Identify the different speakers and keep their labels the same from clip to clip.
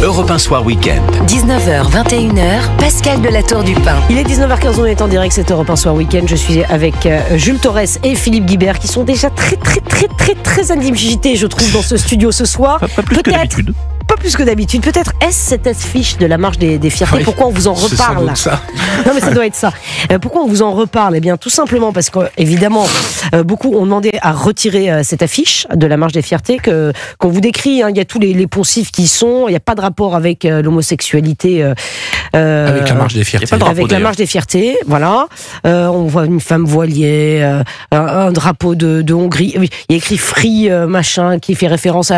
Speaker 1: Europe 1 Soir Week-end.
Speaker 2: 19h, 21h, Pascal de la Tour du Pin.
Speaker 3: Il est 19h15, on est en direct, c'est Europe 1 Soir Week-end. Je suis avec Jules Torres et Philippe Guibert qui sont déjà très intimidés, je trouve, dans ce studio ce soir.
Speaker 4: Pas plus que d'habitude.
Speaker 3: Pas plus que d'habitude. Peut-être est-ce cette affiche de la marche des fiertés. Oui, pourquoi on vous en reparle?
Speaker 4: Ça.
Speaker 3: Non mais ça doit être ça. Pourquoi on vous en reparle? Eh bien tout simplement parce qu'évidemment beaucoup ont demandé à retirer cette affiche de la marche des fiertés qu'on vous décrit. Il y a tous les poncifs qui y sont. Il n'y a pas de rapport avec l'homosexualité.
Speaker 4: Avec la marche des fiertés.
Speaker 3: Avec la marche des fiertés, voilà. On voit une femme voilier, un drapeau de Hongrie. Il y a écrit Free machin qui fait référence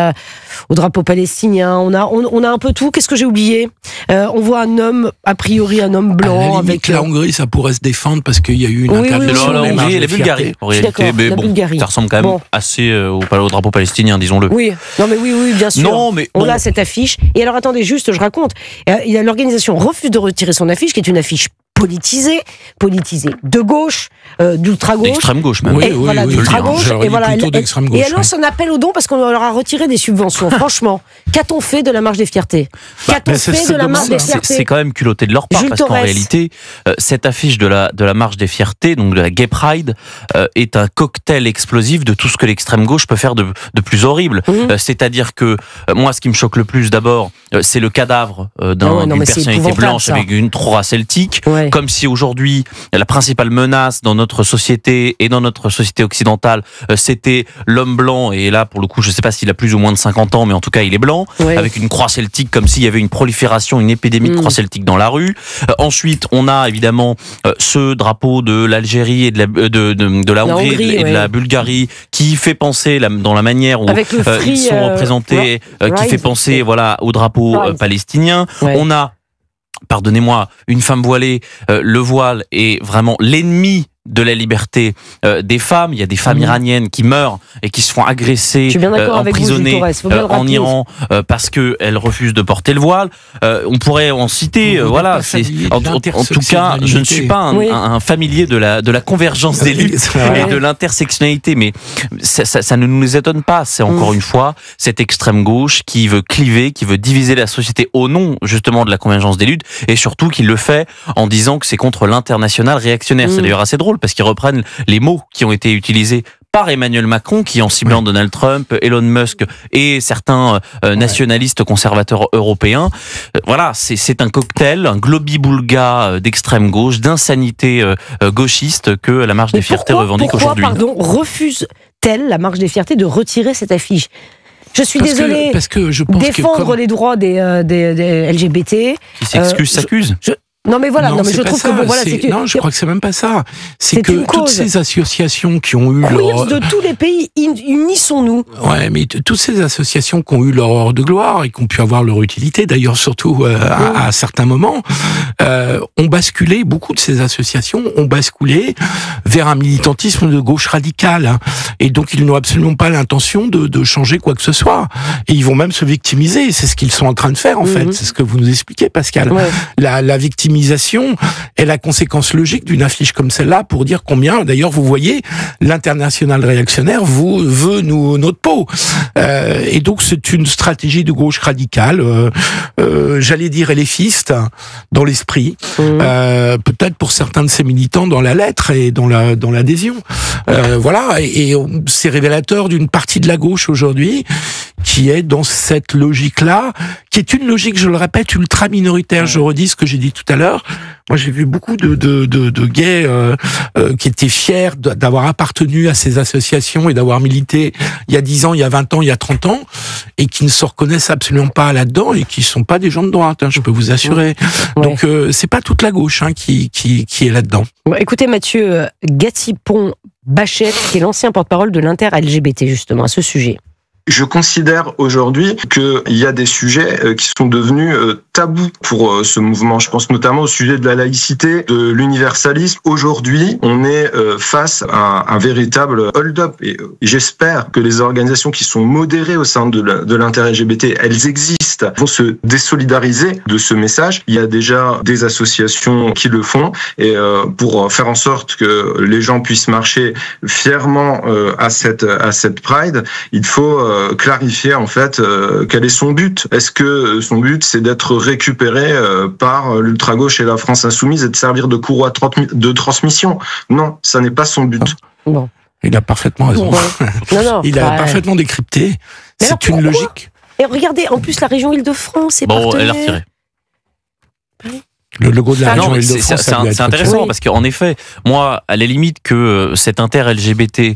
Speaker 3: au drapeau palestinien. On a un peu tout. Qu'est-ce que j'ai oublié? On voit un homme, a priori un homme blanc.
Speaker 4: À la limite,
Speaker 3: avec
Speaker 4: la Hongrie, ça pourrait se défendre parce qu'il y a eu une interdiction.
Speaker 5: La Hongrie et la Bulgarie, en réalité. Mais bon, ça ressemble quand même assez au drapeau palestinien, disons-le.
Speaker 3: Oui, non mais oui, bien sûr.
Speaker 5: Non, mais
Speaker 3: on a cette affiche. Et alors attendez, juste, je raconte. L'organisation refuse de retirer son affiche, qui est une affiche politisée de gauche, d'ultra-gauche.
Speaker 5: D'extrême gauche, même.
Speaker 3: Et voilà, d'ultra-gauche. Et voilà,
Speaker 4: d'extrême-gauche.
Speaker 3: Et elle lance un appel aux dons parce qu'on leur a retiré des subventions. Franchement, qu'a-t-on fait de la marche des fiertés? Qu'a-t-on fait de la marche des fiertés?
Speaker 5: C'est quand même culotté de leur part, parce qu'en réalité, cette affiche de la marche des fiertés, donc de la Gay Pride, est un cocktail explosif de tout ce que l'extrême gauche peut faire de plus horrible. C'est-à-dire que, moi, ce qui me choque le plus, d'abord, c'est le cadavre d'une personnalité blanche avec une croix celtique. Comme si aujourd'hui, la principale menace dans notre société et dans notre société occidentale, c'était l'homme blanc. Et là, pour le coup, je ne sais pas s'il a plus ou moins de 50 ans, mais en tout cas, il est blanc, avec une croix celtique, comme s'il y avait une prolifération, une épidémie de croix celtique dans la rue. Ensuite, on a évidemment ce drapeau de l'Algérie et de la Hongrie et de la Bulgarie, qui fait penser, dans la manière où ils sont représentés, qui fait penser au drapeau palestinien. On a, pardonnez-moi, une femme voilée, le voile est vraiment l'ennemi de la liberté des femmes. Il y a des femmes iraniennes qui meurent et qui se font agresser, emprisonnées en Iran parce qu'elles refusent de porter le voile. On pourrait en citer, en tout cas, je ne suis pas un familier de la convergence des luttes et de l'intersectionnalité, mais ça ne nous étonne pas. C'est encore une fois cette extrême gauche qui veut cliver, qui veut diviser la société au nom justement de la convergence des luttes, et surtout qui le fait en disant que c'est contre l'international réactionnaire. C'est d'ailleurs assez drôle, parce qu'ils reprennent les mots qui ont été utilisés par Emmanuel Macron, qui en ciblant Donald Trump, Elon Musk et certains nationalistes conservateurs européens. Voilà, c'est un cocktail, un globi-boulga d'extrême gauche, d'insanité gauchiste que la marche des fiertés revendique aujourd'hui.
Speaker 3: Refuse-t-elle, la marche des fiertés, de retirer cette affiche? Je suis désolée.
Speaker 4: Parce que je pense
Speaker 3: défendre les droits des LGBT.
Speaker 5: Qui s'excuse, s'accuse.
Speaker 3: Non mais voilà, mais je trouve que
Speaker 4: non, je crois que c'est même pas ça. C'est que toutes ces associations qui ont eu
Speaker 3: de tous les pays, unissons-nous.
Speaker 4: Ouais, mais toutes ces associations qui ont eu leur heure de gloire et qui ont pu avoir leur utilité, d'ailleurs surtout à certains moments, ont basculé. Beaucoup de ces associations ont basculé vers un militantisme de gauche radicale, et donc ils n'ont absolument pas l'intention de changer quoi que ce soit. Et ils vont même se victimiser. C'est ce qu'ils sont en train de faire en fait. C'est ce que vous nous expliquez, Pascal. La victimisation est la conséquence logique d'une affiche comme celle-là, pour dire combien, d'ailleurs, vous voyez, l'international réactionnaire veut notre peau. Et donc, c'est une stratégie de gauche radicale, j'allais dire éléphiste, dans l'esprit, peut-être pour certains de ses militants dans la lettre et dans l'adhésion. Et c'est révélateur d'une partie de la gauche aujourd'hui, qui est dans cette logique-là, qui est une logique, je le répète, ultra minoritaire. Je redis ce que j'ai dit tout à l'heure. Moi, j'ai vu beaucoup de gays qui étaient fiers d'avoir appartenu à ces associations et d'avoir milité il y a 10 ans, il y a 20 ans, il y a 30 ans, et qui ne se reconnaissent absolument pas là-dedans et qui sont pas des gens de droite, je peux vous assurer. Donc, c'est pas toute la gauche qui est là-dedans.
Speaker 3: Bon, écoutez, Mathieu Gatipon-Bachet, qui est l'ancien porte-parole de l'Inter-LGBT, justement, à ce sujet.
Speaker 6: Je considère aujourd'hui qu'il y a des sujets qui sont devenus
Speaker 1: tabou pour ce mouvement. Je pense notamment au sujet de la laïcité, de l'universalisme. Aujourd'hui, on est face à un véritable hold-up. Et j'espère que les organisations qui sont modérées au sein de l'inter-LGBT, elles existent, vont se désolidariser de ce message. Il y a déjà des associations qui le font. Et pour faire en sorte que les gens puissent marcher fièrement à cette Pride, il faut clarifier en fait quel est son but. Est-ce que son but c'est d'être récupéré par l'ultra-gauche et la France insoumise et de servir de courroie de transmission? Non, ça n'est pas son but.
Speaker 3: Bon.
Speaker 4: Il a parfaitement raison.
Speaker 3: Non,
Speaker 4: il a parfaitement décrypté. C'est une logique.
Speaker 3: Et regardez, en plus la région Île-de-France est
Speaker 5: partenaire. Bon, elle a retiré.
Speaker 4: Le logo de la région Île-de-France,
Speaker 5: c'est intéressant parce qu'en effet, moi, à la limite que cet inter-LGBT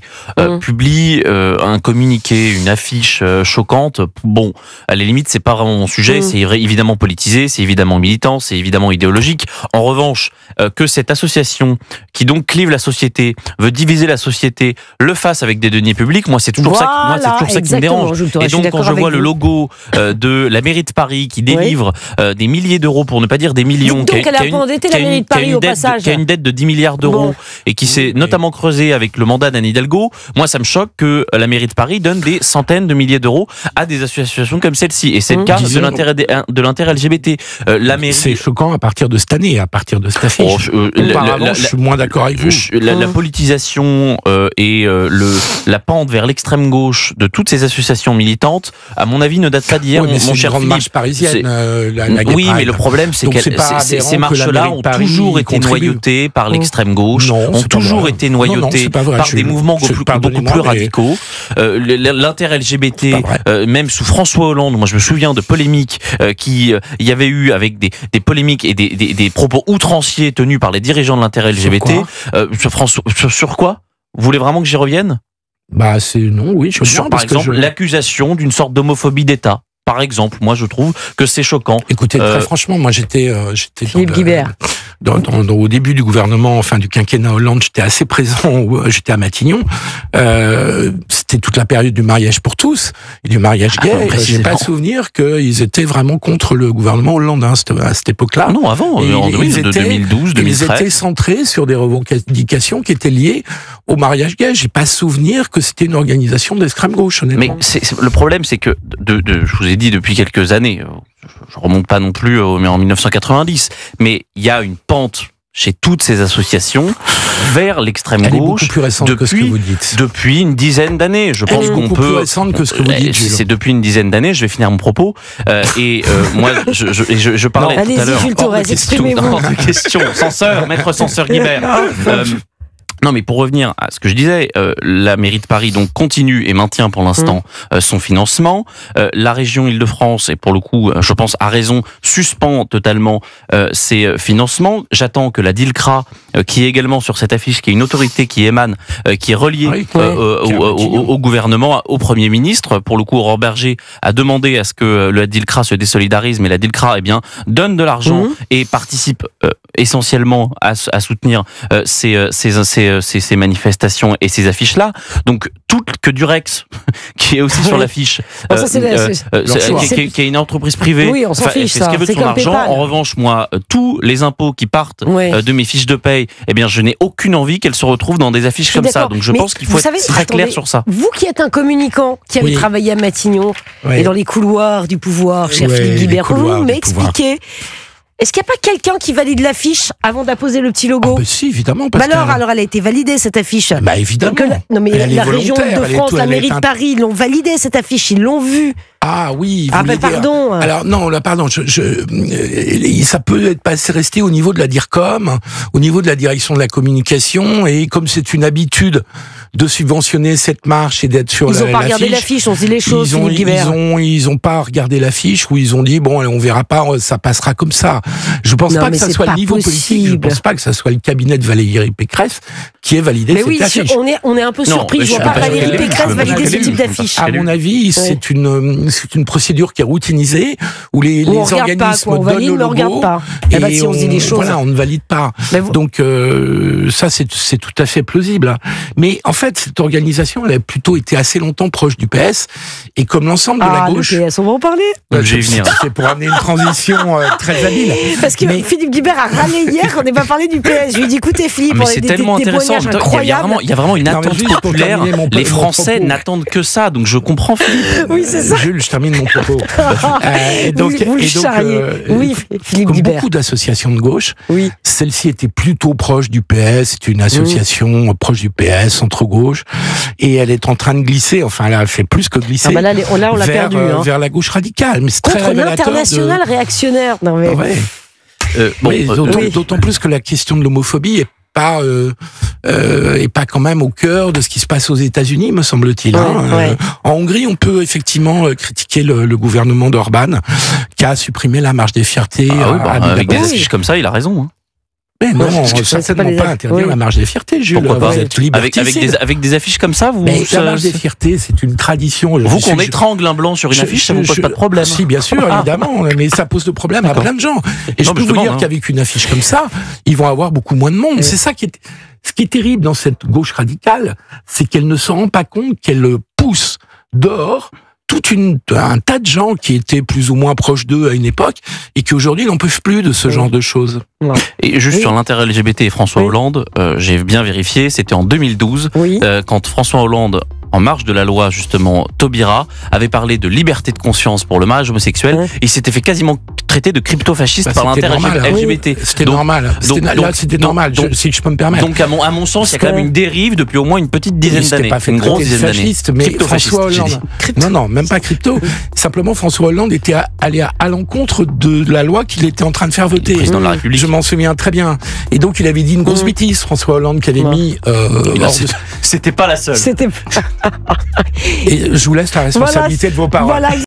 Speaker 5: publie un communiqué, une affiche choquante, bon, à la limite, c'est pas vraiment mon sujet, c'est évidemment politisé, c'est évidemment militant, c'est évidemment idéologique. En revanche, que cette association qui donc clive la société, veut diviser la société, le fasse avec des deniers publics, moi, c'est toujours ça qui me dérange. Et donc, quand je vois le logo de la mairie de Paris qui délivre des milliers d'euros, pour ne pas dire des millions,
Speaker 3: donc elle a endetté la mairie de Paris au passage.
Speaker 5: Qui a une dette de 10 milliards d'euros et qui s'est notamment creusée avec le mandat d'Anne Hidalgo. Moi, ça me choque que la mairie de Paris donne des centaines de milliers d'euros à des associations comme celle-ci. Et c'est le cas de l'inter-LGBT. La mairie...
Speaker 4: C'est choquant à partir de cette année, à partir de cette affiche. Auparavant, je suis moins d'accord avec vous.
Speaker 5: La politisation et la pente vers l'extrême gauche de toutes ces associations militantes, à mon avis, ne date pas d'hier.
Speaker 4: Mon cher Philippe, marche parisienne.
Speaker 5: Oui, mais le problème, c'est que ces marches-là ont toujours été noyautées par l'extrême gauche, ont toujours été noyautées par des mouvements beaucoup plus radicaux. L'inter-LGBT, même sous François Hollande, moi je me souviens de polémiques il y avait eu avec des polémiques et des propos outranciers tenus par les dirigeants de l'inter-LGBT. Sur quoi? Vous voulez vraiment que j'y revienne?
Speaker 4: Sur,
Speaker 5: par exemple, l'accusation d'une sorte d'homophobie d'État. Par exemple, moi je trouve que c'est choquant.
Speaker 4: Écoutez, très franchement, moi j'étais
Speaker 3: Philippe Guibert.
Speaker 4: Au début du gouvernement, enfin du quinquennat Hollande, j'étais assez présent, j'étais à Matignon. C'était toute la période du mariage pour tous et du mariage gay. J'ai pas souvenir qu'ils étaient vraiment contre le gouvernement Hollande à cette époque-là.
Speaker 5: Non, avant, en 2012, 2013.
Speaker 4: Ils étaient centrés sur des revendications qui étaient liées au mariage gay. J'ai pas souvenir que c'était une organisation d'extrême gauche, honnêtement.
Speaker 5: Mais le problème, c'est que je vous ai dit depuis quelques années. Je remonte pas non plus en 1990, mais il y a une pente chez toutes ces associations vers l'extrême gauche depuis une dizaine d'années. Je pense qu'on peut.
Speaker 4: Plus récente que ce que vous dites.
Speaker 5: C'est depuis une dizaine d'années. Je vais finir mon propos. Moi, je parlais tout à l'heure.
Speaker 3: Allez-y, Jules Torres, exprimez-vous.
Speaker 5: Question, maître censeur Guibert. Non, mais pour revenir à ce que je disais, la mairie de Paris donc continue et maintient pour l'instant son financement. La région Île-de-France, et pour le coup, je pense à raison, suspend totalement ses financements. J'attends que la DILCRA, qui est également sur cette affiche, qui est une autorité qui émane, qui est reliée au gouvernement, au Premier ministre. Pour le coup, Aurore Berger a demandé à ce que la DILCRA se désolidarise, mais la DILCRA, donne de l'argent et participe essentiellement à soutenir ces manifestations et ces affiches-là. Donc, que Durex, qui est aussi sur l'affiche, qui est une entreprise privée,
Speaker 3: oui, on s'en fiche,
Speaker 5: fait ce qu'elle veut de son argent. PayPal. En revanche, moi, tous les impôts qui partent de mes fiches de paye, je n'ai aucune envie qu'elles se retrouvent dans des affiches comme ça. Donc, je pense qu'il faut être très clair sur ça.
Speaker 3: Vous qui êtes un communicant, qui avez travaillé à Matignon et dans les couloirs du pouvoir, cher Philippe Guibert, pouvez-vous m'expliquer? Est-ce qu'il n'y a pas quelqu'un qui valide l'affiche avant d'apposer le petit logo?
Speaker 4: Si, évidemment.
Speaker 3: Alors elle a été validée, cette affiche.
Speaker 4: Évidemment.
Speaker 3: Non, mais la région de France, la mairie de Paris, ils l'ont validée, cette affiche, ils l'ont vue.
Speaker 4: Ah oui.
Speaker 3: Pardon.
Speaker 4: Alors non, pardon. Ça peut rester au niveau de la DIRCOM, au niveau de la direction de la communication, et comme c'est une habitude de subventionner cette marche et d'être sur
Speaker 3: l'affiche. Ils n'ont pas regardé l'affiche, on dit les choses.
Speaker 4: Ils ont pas regardé l'affiche, ou ils ont dit on verra pas, ça passera comme ça. Je pense pas que ça soit le niveau politique. Je pense pas que ça soit le cabinet de Valérie Pécresse qui ait validé cette affiche.
Speaker 3: On est un peu surpris. Je vois pas Valérie Pécresse valider ce type d'affiche.
Speaker 4: À mon avis, c'est une procédure qui est routinisée, où les organismes donnent le logo.
Speaker 3: Et si on dit les choses.
Speaker 4: Voilà, on ne valide pas. Donc ça, c'est tout à fait plausible. Mais en fait, fait, cette organisation, elle a plutôt été assez longtemps proche du PS. Et comme l'ensemble de la gauche...
Speaker 3: le PS, on va en parler.
Speaker 5: J'ai venir.
Speaker 4: C'est pour amener une transition très habile.
Speaker 3: Parce que Philippe Guibert a râlé hier qu'on n'ait pas parlé du PS. Je lui ai dit, écoutez Philippe,
Speaker 5: mais c'est tellement intéressant. Il y a vraiment une attente populaire. Les Français n'attendent que ça. Donc je comprends Philippe.
Speaker 3: Oui, c'est ça.
Speaker 4: Jules, je termine mon propos.
Speaker 3: Vous le charriez. Oui, Philippe
Speaker 4: comme
Speaker 3: Guibert.
Speaker 4: Beaucoup d'associations de gauche,
Speaker 3: oui.
Speaker 4: Celle-ci était plutôt proche du PS. C'est une association proche du PS, centre-gauche. Et elle est en train de glisser. Enfin, elle fait plus que glisser.
Speaker 3: Là, on l'a perdu.
Speaker 4: Vers la gauche radicale. Mais c'est très
Speaker 3: contre l'international réactionnaire. Non, mais...
Speaker 4: D'autant plus que la question de l'homophobie est pas quand même au cœur de ce qui se passe aux États-Unis, me semble-t-il. En Hongrie, on peut effectivement critiquer le gouvernement d'Orban qui a supprimé la marche des fiertés.
Speaker 5: Avec des affiches comme ça, il a raison. Hein.
Speaker 4: Mais non, certainement pas interdire la marche des fiertés, Jules.
Speaker 5: Pourquoi pas avec des affiches comme ça,
Speaker 4: la marche des fiertés, c'est une tradition.
Speaker 5: Vous qu'on étrangle un blanc sur une affiche, ça vous pose pas de problème.
Speaker 4: Si, bien sûr, évidemment, mais ça pose de problème à plein de gens. Et je peux vous dire qu'avec une affiche comme ça, ils vont avoir beaucoup moins de monde. C'est ça qui est... Ce qui est terrible dans cette gauche radicale, c'est qu'elle ne se rend pas compte qu'elle pousse dehors un tas de gens qui étaient plus ou moins proches d'eux à une époque et qui aujourd'hui n'en peuvent plus de ce genre de choses.
Speaker 5: Et juste sur l'inter-LGBT et François Hollande, j'ai bien vérifié, c'était en 2012, quand François Hollande, en marge de la loi justement Taubira, avait parlé de liberté de conscience pour le mariage homosexuel, et il s'était fait quasiment traiter de crypto-fasciste par l'inter-LGBT.
Speaker 4: C'était normal. C'était normal, si je peux me permettre.
Speaker 5: Donc à mon sens, il y a quand même une dérive depuis au moins une petite dizaine d'années.
Speaker 4: Une grosse dizaine d'années. Mais François Hollande... Non, même pas crypto. Simplement, François Hollande était allé à l'encontre de la loi qu'il était en train de faire voter. Le
Speaker 5: président de la République.
Speaker 4: Je m'en souviens très bien. Et donc, il avait dit une grosse bêtise, François Hollande, qui avait mis...
Speaker 5: C'était pas la seule.
Speaker 4: Et je vous laisse la responsabilité de vos paroles.